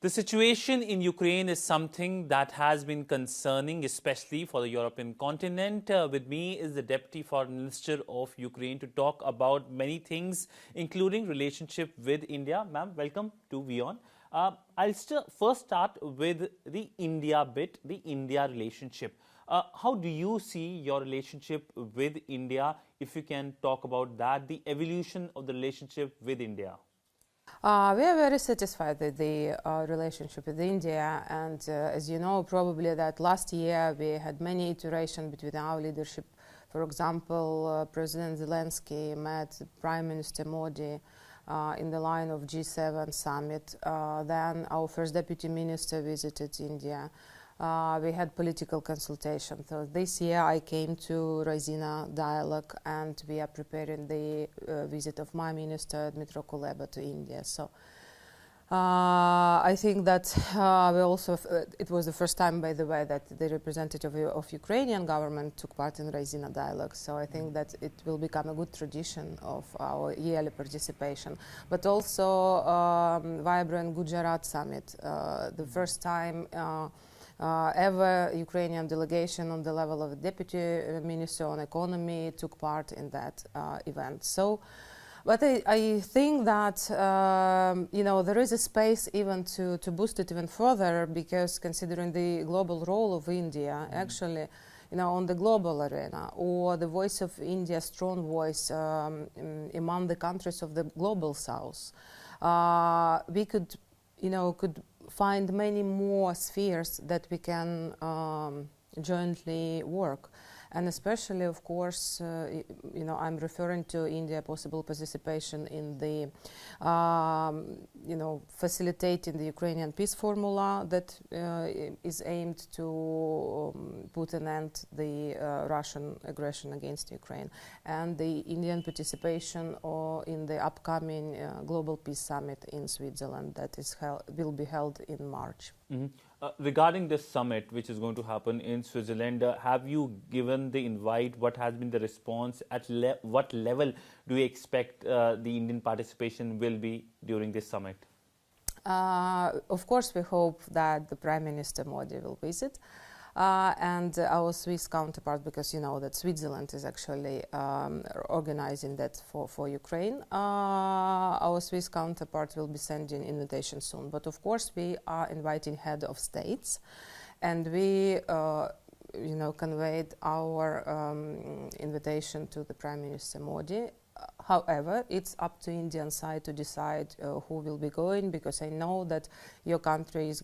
The situation in Ukraine is something that has been concerning, especially for the European continent. With me is the Deputy Foreign Minister of Ukraine to talk about many things, including relationship with India. Ma'am, welcome to WION. I'll first start with the India bit, the India relationship. How do you see your relationship with India? If you can talk about that, the evolution of the relationship with India. We are very satisfied with the relationship with India, and as you know, probably that last year we had many iterations between our leadership. For example, President Zelensky met Prime Minister Modi in the line of G7 summit. Then our first deputy minister visited India. We had political consultation. So this year I came to Raisina dialogue, and we are preparing the visit of my minister Dmytro Kuleba to India. So I think that it was the first time, by the way, that the representative of Ukrainian government took part in Raisina dialogue. So I think that it will become a good tradition of our yearly participation. But also vibrant Gujarat summit, the first time ever Ukrainian delegation on the level of Deputy Minister on Economy took part in that event. So, but I think that there is a space even to boost it even further, because considering the global role of India, actually, on the global arena, or the voice of India, strong voice among the countries of the global south, we could find many more spheres that we can jointly work. And especially, of course, I'm referring to India possible participation in the, facilitating the Ukrainian peace formula that is aimed to put an end to the Russian aggression against Ukraine, and the Indian participation in the upcoming Global Peace Summit in Switzerland that will be held in March. Mm-hmm. Regarding this summit, which is going to happen in Switzerland, have you given the invite? What has been the response? At what level do you expect the Indian participation will be during this summit? Of course, we hope that the Prime Minister Modi will visit. And our Swiss counterpart, because you know that Switzerland is actually organizing that for Ukraine. Our Swiss counterpart will be sending invitation soon. But of course, we are inviting head of states, and we conveyed our invitation to the Prime Minister Modi. However, it's up to Indian side to decide who will be going, because I know that your country is,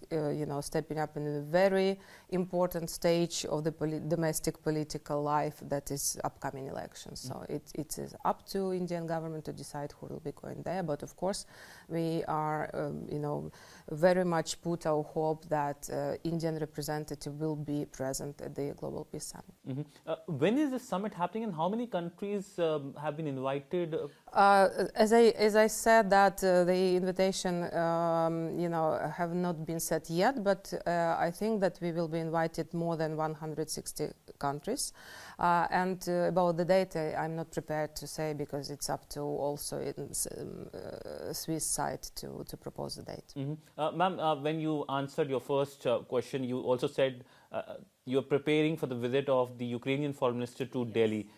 stepping up in a very important stage of the domestic political life, that is upcoming elections. So it is up to Indian government to decide who will be going there. But of course, we are, very much put our hope that Indian representative will be present at the Global Peace Summit. Mm-hmm. When is the summit happening, and how many countries have been invited? As I said, that the invitation, have not been set yet, but I think that we will be invited more than 160 countries. And about the date, I'm not prepared to say, because it's up to also in Swiss side to propose the date. Mm-hmm. Ma'am, when you answered your first question, you also said you're preparing for the visit of the Ukrainian Foreign Minister to Delhi.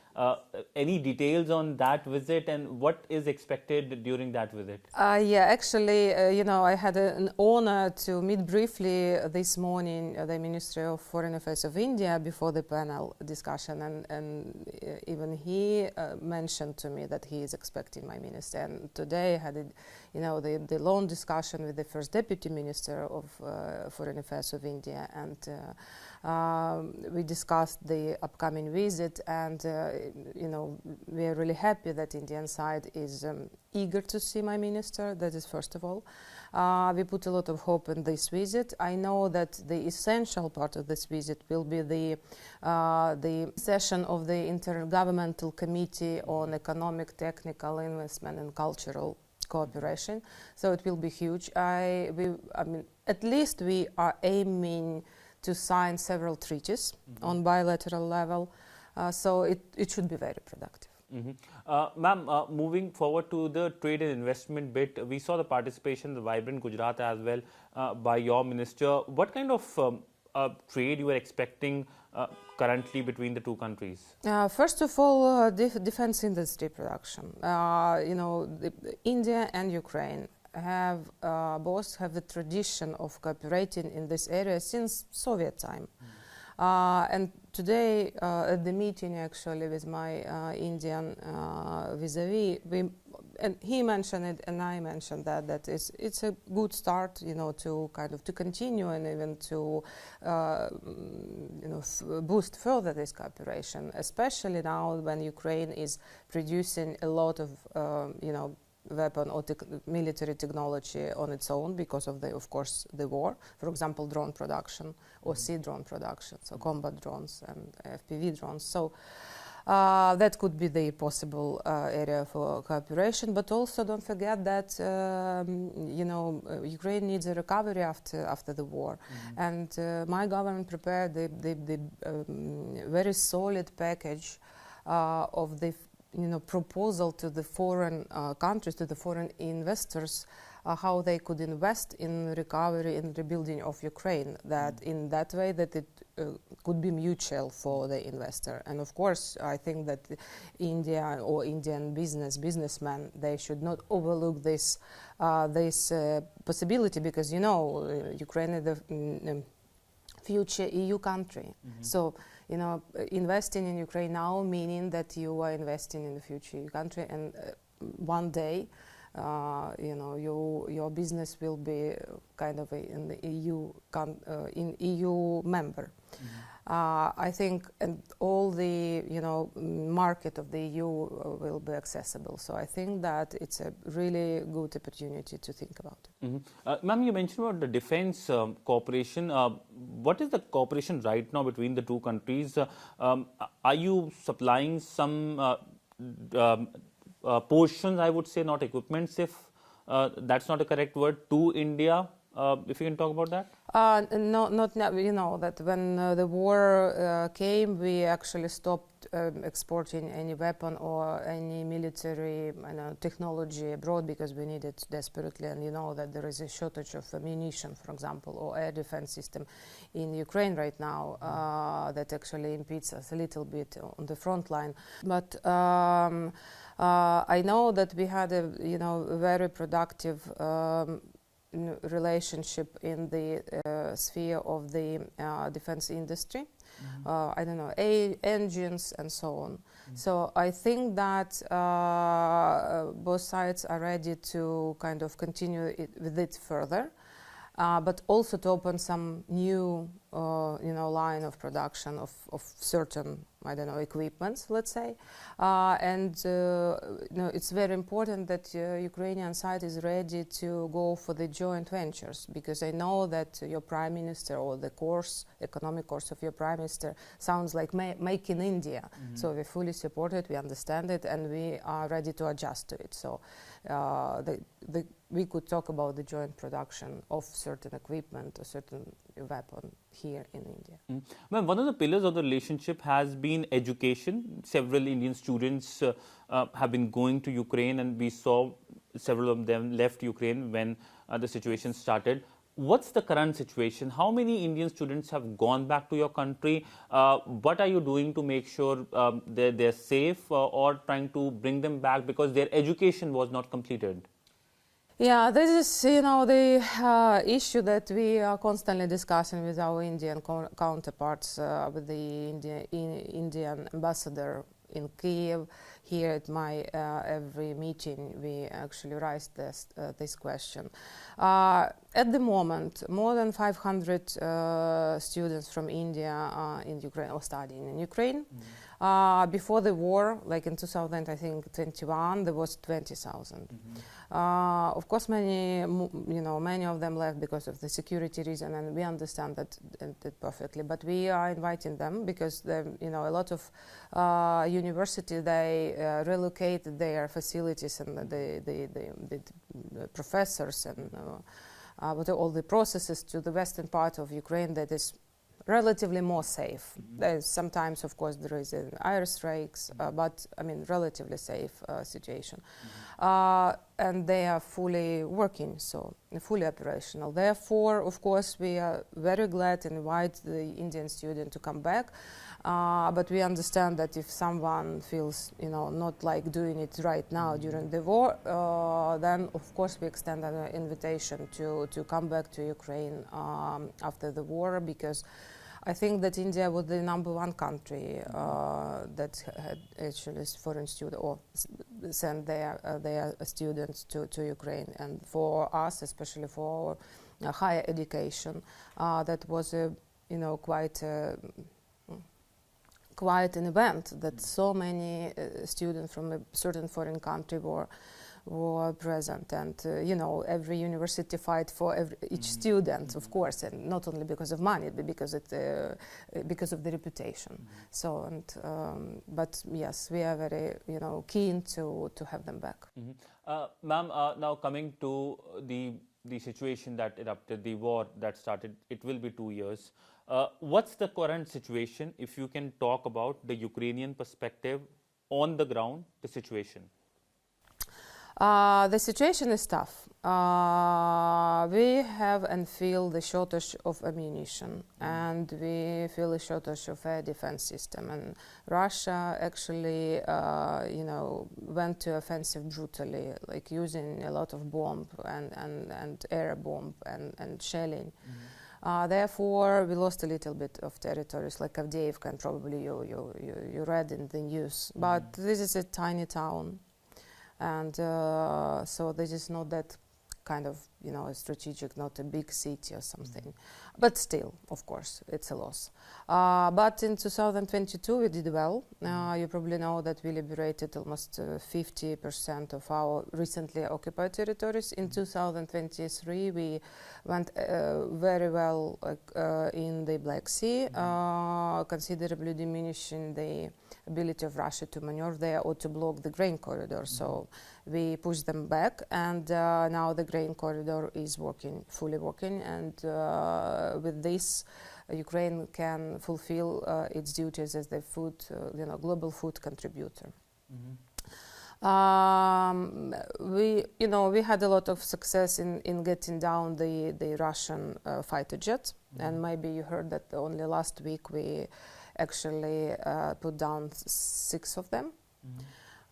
Any details on that visit, and what is expected during that visit? Actually, I had an honor to meet briefly this morning the Ministry of Foreign Affairs of India before the panel discussion, and even he mentioned to me that he is expecting my minister. And today I had the long discussion with the first deputy minister of Foreign Affairs of India, and we discussed the upcoming visit, and we are really happy that Indian side is eager to see my minister. That is first of all. We put a lot of hope in this visit. I know that the essential part of this visit will be the session of the Intergovernmental Committee on Economic, Technical, Investment and Cultural Cooperation. So it will be huge. At least we are aiming to sign several treaties on bilateral level. So it should be very productive. Ma'am, moving forward to the trade and investment bit, we saw the participation in the Vibrant Gujarat as well by your minister. What kind of trade you are expecting currently between the two countries? First of all, defense industry production. India and Ukraine have both have the tradition of cooperating in this area since Soviet time. And today, at the meeting actually with my Indian vis-a-vis, and he mentioned it, and I mentioned that it's a good start, to kind of to continue and even to boost further this cooperation, especially now when Ukraine is producing a lot of weapon or military technology on its own because of the war. For example, drone production or sea drone production, so combat drones and FPV drones. So that could be the possible area for cooperation. But also don't forget that Ukraine needs a recovery after the war, and my government prepared the very solid package of the proposal to the foreign countries, to the foreign investors, how they could invest in recovery and rebuilding of Ukraine. That in that way that it could be mutual for the investor. And of course, I think that India or Indian businessmen, they should not overlook this possibility, because Ukraine is the future EU country. So investing in Ukraine now meaning that you are investing in the future country, and one day, your business will be kind of in the EU member. I think, and all the market of the EU will be accessible. So I think that it's a really good opportunity to think about it. Ma'am, you mentioned about the defense cooperation. What is the cooperation right now between the two countries? Are you supplying some portions, I would say, not equipments, if that's not a correct word, to India? If you can talk about that? No, not now. That when the war came, we actually stopped exporting any weapon or any military technology abroad, because we need it desperately. And that there is a shortage of ammunition, for example, or air defense system in Ukraine right now that actually impedes us a little bit on the front line. But I know that we had a very productive relationship in the sphere of the defense industry. I don't know, engines and so on. So I think that both sides are ready to kind of continue with it further, but also to open some new line of production of certain, equipments, let's say. It's very important that Ukrainian side is ready to go for the joint ventures, because I know that your prime minister, or the economic course of your prime minister, sounds like make in India. So we fully support it, we understand it, and we are ready to adjust to it. So we could talk about the joint production of certain equipment or certain weapon here in India. Ma'am, one of the pillars of the relationship has been education. Several Indian students have been going to Ukraine, and we saw several of them left Ukraine when the situation started. What's the current situation? How many Indian students have gone back to your country? What are you doing to make sure they're safe, or trying to bring them back because their education was not completed? Yeah, this is, the issue that we are constantly discussing with our Indian counterparts, with the Indian ambassador in Kiev. Here at my every meeting, we actually raise this question. At the moment, more than 500 students from India are in Ukraine or studying in Ukraine. Before the war, like in 2021, there was 20,000. Of course, many of them left because of the security reason, and we understand that perfectly. But we are inviting them because a lot of universities, they relocate their facilities and the professors and all the processes to the western part of Ukraine that is relatively more safe. There's sometimes, of course, there is an air strikes, but I mean, relatively safe situation. And they are fully working, so fully operational. Therefore, of course, we are very glad and invite the Indian student to come back. But we understand that if someone feels, not like doing it right now during the war, then of course we extend an invitation to come back to Ukraine after the war, because I think that India was the #1 country that had actually foreign students or sent their students to Ukraine, and for us, especially for higher education, that was quite an event that so many students from a certain foreign country were present, and every university fight for each student, of course, and not only because of money, but because of the reputation. So, but yes, we are very keen to have them back. Ma'am, now coming to the situation that erupted, the war that started, it will be 2 years. What's the current situation, if you can talk about the Ukrainian perspective on the ground, the situation? The situation is tough. We have and feel the shortage of ammunition, and we feel a shortage of air defense system. And Russia actually, went to offensive brutally, like using a lot of bomb and air bomb and shelling. Therefore, we lost a little bit of territories, like Avdiivka, and probably you read in the news. But this is a tiny town. And so this is not that kind of, a strategic, not a big city or something. But still, of course, it's a loss. But in 2022, we did well. You probably know that we liberated almost 50% of our recently occupied territories. In 2023, we went very well in the Black Sea, considerably diminishing the ability of Russia to maneuver there or to block the grain corridor. So we pushed them back, and now the grain corridor is fully working, and with this, Ukraine can fulfill its duties as the global food contributor. We had a lot of success in getting down the Russian fighter jets, and maybe you heard that only last week we actually put down 6 of them.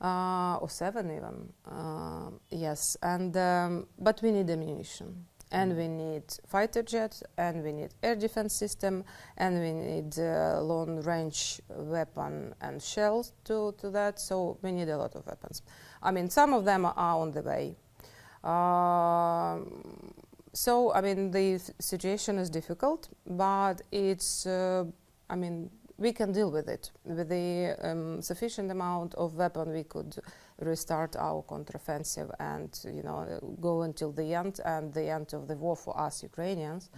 Or 7 even, yes. And but we need ammunition, and we need fighter jets, and we need air defense system, and we need long-range weapon and shells to that. So we need a lot of weapons. I mean, some of them are on the way. So I mean, the situation is difficult, but it's we can deal with it. With the sufficient amount of weapon, we could restart our counteroffensive and, go until the end, and the end of the war for us Ukrainians.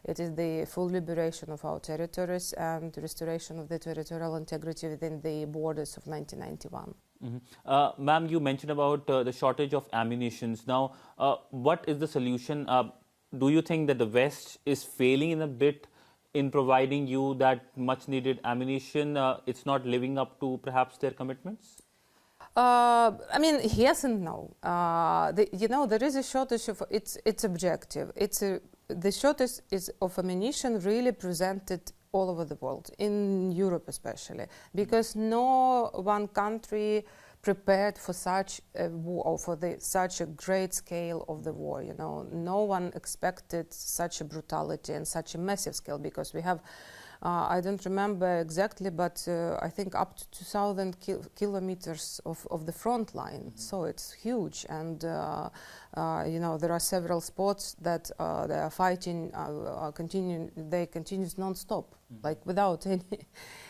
It is the full liberation of our territories and restoration of the territorial integrity within the borders of 1991. Ma'am, you mentioned about the shortage of ammunitions. Now, what is the solution? Do you think that the West is failing in a bit in providing you that much needed ammunition? It's not living up to perhaps their commitments? Yes and no. There is a shortage of, it's objective. The shortage of ammunition really presented all over the world, in Europe especially, because no one country prepared for such a war, or for such a great scale of the war. No one expected such a brutality and such a massive scale, because we have, I don't remember exactly, but I think up to 2,000 kilometers of the front line. So it's huge, and there are several spots that they are fighting, they continue non-stop, like without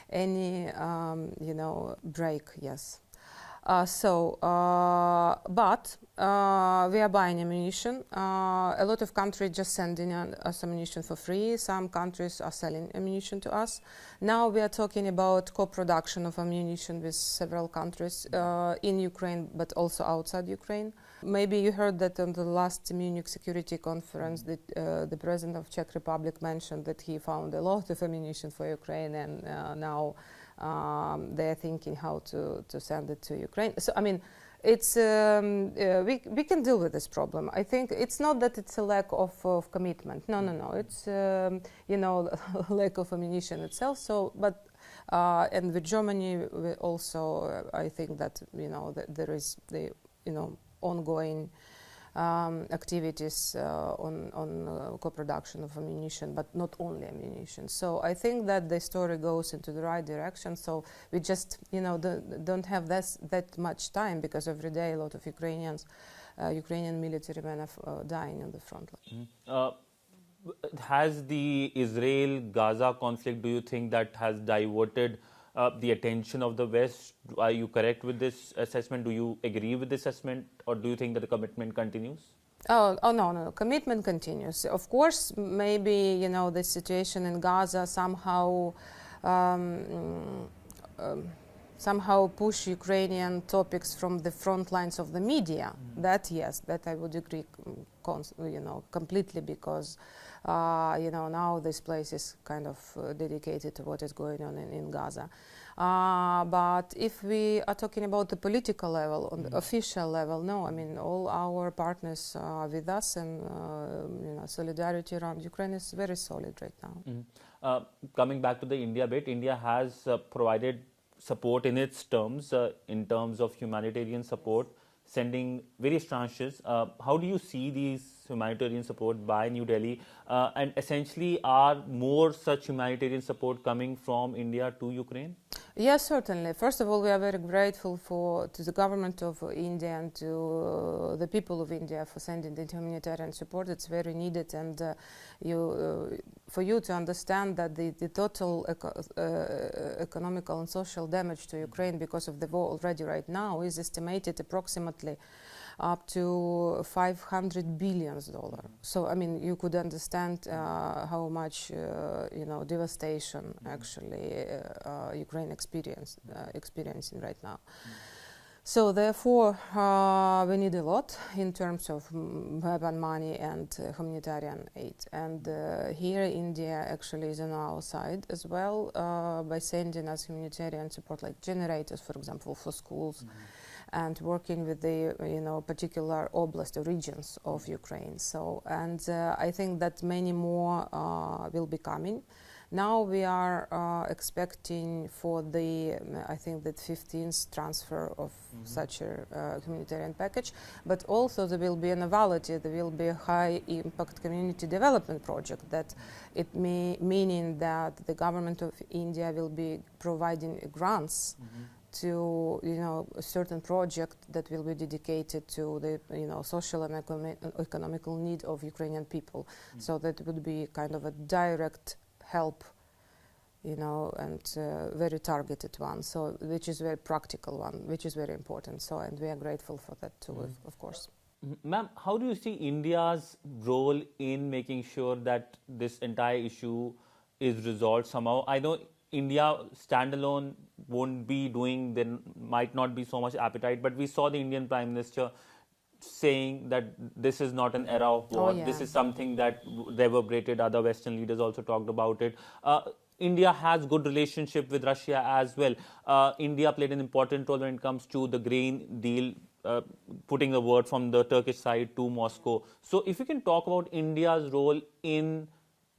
any break. Yes. But we are buying ammunition. A lot of countries just sending us ammunition for free. Some countries are selling ammunition to us. Now we are talking about co-production of ammunition with several countries in Ukraine, but also outside Ukraine. Maybe you heard that on the last Munich Security Conference, that the president of Czech Republic mentioned that he found a lot of ammunition for Ukraine, and now they are thinking how to send it to Ukraine. So, I mean, it's we can deal with this problem. I think it's not that it's a lack of commitment. No. It's lack of ammunition itself. So, but and with Germany we also, I think that there is the ongoing activities on co-production of ammunition, but not only ammunition. So I think that the story goes into the right direction. So we just don't have that much time, because every day a lot of Ukrainian military men are dying on the front line. Has the Israel-Gaza conflict, do you think that has diverted the attention of the West? Are you correct with this assessment? Do you agree with this assessment, or do you think that the commitment continues? Oh no, commitment continues. Of course, maybe the situation in Gaza somehow push Ukrainian topics from the front lines of the media. That I would agree completely, because now this place is kind of dedicated to what is going on in Gaza. But if we are talking about the political level, on the official level, no. I mean, all our partners are with us, and solidarity around Ukraine is very solid right now. Coming back to the India bit, India has provided support in its terms, in terms of humanitarian support, sending various tranches. How do you see these humanitarian support by New Delhi? And essentially, are more such humanitarian support coming from India to Ukraine? Yes, certainly. First of all, we are very grateful to the government of India and to the people of India for sending the humanitarian support. It's very needed, and for you to understand that the total economical and social damage to Ukraine because of the war already right now is estimated approximately up to $500 billion. So, I mean, you could understand how much devastation actually Ukraine experiencing right now. So therefore, we need a lot in terms of weapon money and humanitarian aid. And here India actually is on our side as well, by sending us humanitarian support, like generators, for example, for schools, and working with the particular oblast or regions of Ukraine. So, and I think that many more will be coming. Now we are expecting for I think that 15th transfer of such a humanitarian package, but also there will be a novelty. There will be a high impact community development project, that meaning that the government of India will be providing grants to a certain project that will be dedicated to the social and economical need of Ukrainian people. So that would be kind of a direct help, and very targeted one. So which is very practical one, which is very important. So, and we are grateful for that too, of course. Ma'am, how do you see India's role in making sure that this entire issue is resolved somehow? I know India standalone won't be doing, there might not be so much appetite, but we saw the Indian Prime Minister saying that this is not an era of war. This is something that reverberated. Other Western leaders also talked about it. India has good relationship with Russia as well. India played an important role when it comes to the grain deal, putting the word from the Turkish side to Moscow. So if you can talk about India's role in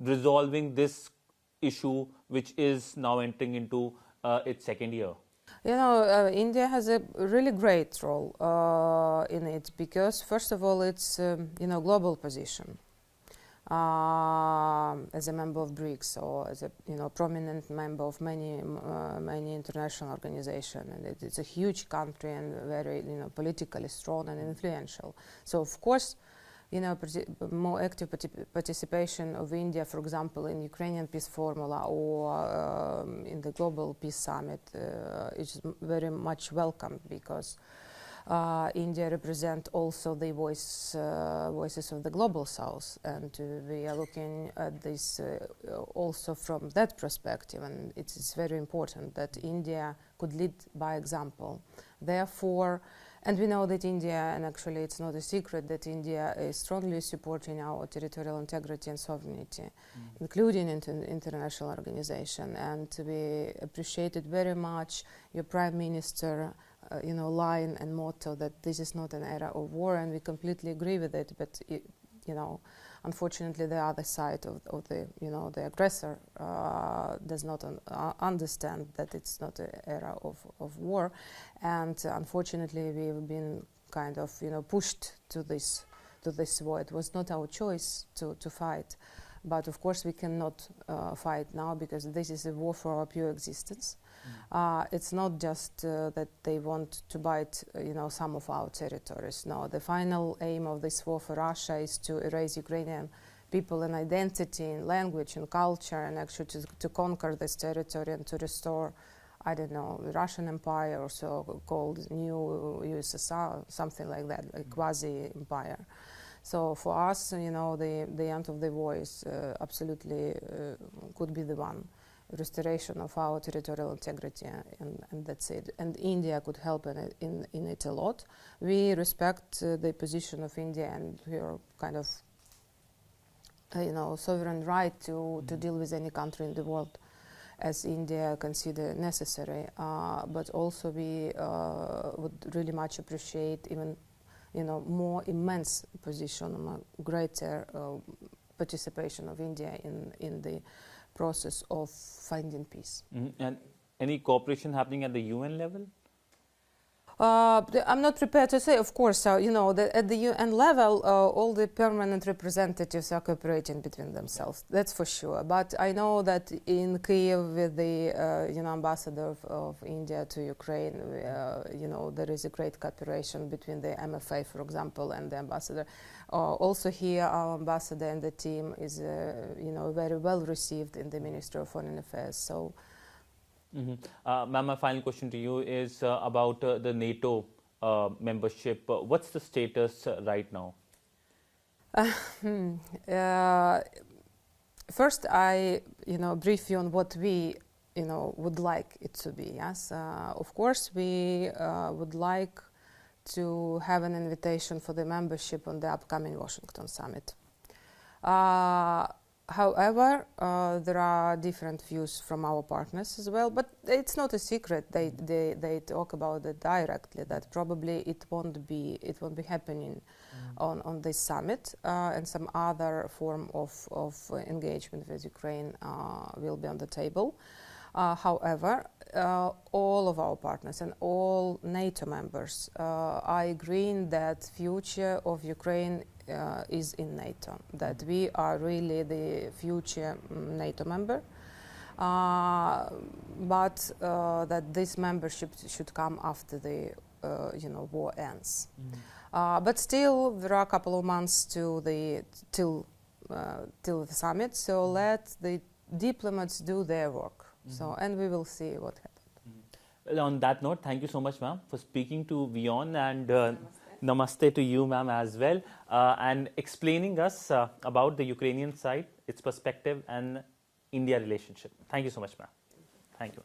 resolving this issue, which is now entering into its second year. India has a really great role in it, because first of all, it's global position as a member of BRICS, or as a prominent member of many international organizations, and it's a huge country and very politically strong and influential. So of course, more active participation of India, for example, in Ukrainian peace formula or in the Global Peace Summit is very much welcome, because India represents also the voices of the global South, and we are looking at this also from that perspective, and it is very important that India could lead by example. Therefore, And we know that India, and actually it's not a secret, that India is strongly supporting our territorial integrity and sovereignty, including international organization. And we appreciated very much your Prime Minister line and motto that this is not an era of war, and we completely agree with it. But unfortunately, the other side of the aggressor does not understand that it's not an era of war, and unfortunately, we've been kind of pushed to this war. It was not our choice to fight, but of course we cannot fight now because this is a war for our pure existence. It's not just that they want to bite, some of our territories. No, the final aim of this war for Russia is to erase Ukrainian people and identity, and language and culture, and actually to conquer this territory and to restore, I don't know, the Russian Empire, or so-called new USSR, something like that, a quasi-empire. So for us, the end of the war is absolutely could be the one. Restoration of our territorial integrity, and that's it. And India could help in it a lot. We respect the position of India and your kind of, sovereign right to deal with any country in the world, as India consider necessary. But also we would really much appreciate even, more immense position, greater participation of India in the process of finding peace. And any cooperation happening at the UN level? I'm not prepared to say, of course. At the UN level, all the permanent representatives are cooperating between themselves. That's for sure. But I know that in Kiev, with the ambassador of India to Ukraine, there is a great cooperation between the MFA, for example, and the ambassador. Also here, our ambassador and the team is, very well received in the Ministry of Foreign Affairs. So. Ma'am, my final question to you is about the NATO membership. What's the status right now? First, I brief you on what we would like it to be. Yes, of course, we would like to have an invitation for the membership on the upcoming Washington summit. However, there are different views from our partners as well, but it's not a secret. They talk about it directly, that probably it won't be happening on this summit, and some other form of engagement with Ukraine will be on the table. However, all of our partners and all NATO members are agreeing that future of Ukraine is in NATO, that we are really the future NATO member, but that this membership should come after the war ends. But still, there are a couple of months till the summit, so let the diplomats do their work. So, and we will see what happens. Well, on that note, thank you so much, ma'am, for speaking to WION, and namaste to you, ma'am, as well, and explaining us about the Ukrainian side, its perspective, and India relationship. Thank you so much, ma'am. Thank you.